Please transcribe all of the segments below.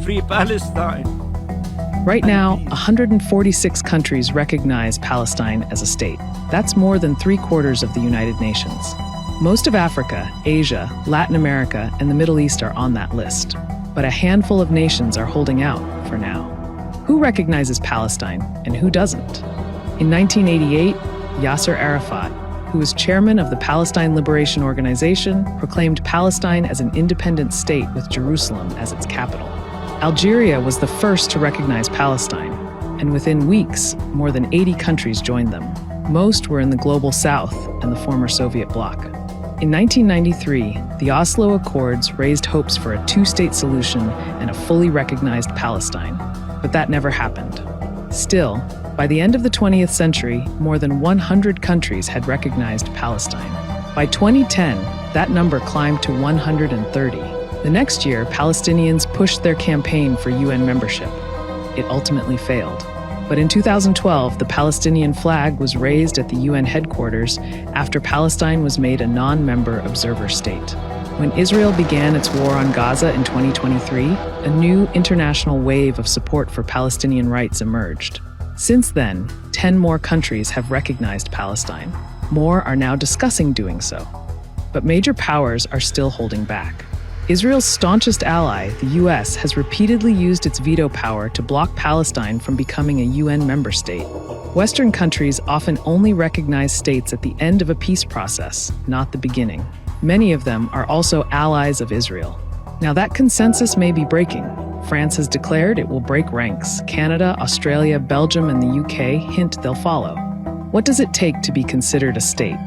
free Palestine. Right now, 146 countries recognize Palestine as a state. That's more than 3/4 of the United Nations. Most of Africa, Asia, Latin America, and the Middle East are on that list. But a handful of nations are holding out for now. Who recognizes Palestine and who doesn't? In 1988, Yasser Arafat, who was chairman of the Palestine Liberation Organization, proclaimed Palestine as an independent state with Jerusalem as its capital. Algeria was the first to recognize Palestine, and within weeks, more than 80 countries joined them. Most were in the global south and the former Soviet bloc. In 1993, the Oslo Accords raised hopes for a two-state solution and a fully recognized Palestine, but that never happened. Still, by the end of the 20th century, more than 100 countries had recognized Palestine. By 2010, that number climbed to 130. The next year, Palestinians pushed their campaign for UN membership. It ultimately failed. But in 2012, the Palestinian flag was raised at the UN headquarters after Palestine was made a non-member observer state. When Israel began its war on Gaza in 2023, a new international wave of support for Palestinian rights emerged. Since then, 10 more countries have recognized Palestine. More are now discussing doing so. But major powers are still holding back. Israel's staunchest ally, the US, has repeatedly used its veto power to block Palestine from becoming a UN member state. Western countries often only recognize states at the end of a peace process, not the beginning. Many of them are also allies of Israel. Now that consensus may be breaking. France has declared it will break ranks. Canada, Australia, Belgium, and the UK hint they'll follow. What does it take to be considered a state?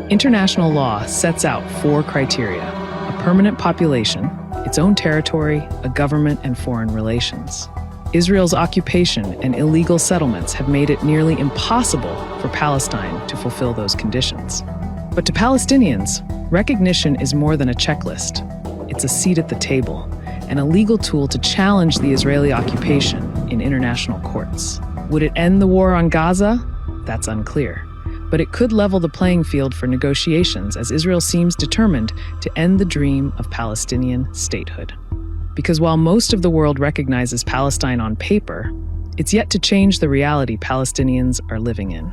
International law sets out 4 criteria: a permanent population, its own territory, a government, and foreign relations. Israel's occupation and illegal settlements have made it nearly impossible for Palestine to fulfill those conditions. But to Palestinians, recognition is more than a checklist. It's a seat at the table and a legal tool to challenge the Israeli occupation in international courts. Would it end the war on Gaza? That's unclear. But it could level the playing field for negotiations, as Israel seems determined to end the dream of Palestinian statehood. Because while most of the world recognizes Palestine on paper, it's yet to change the reality Palestinians are living in.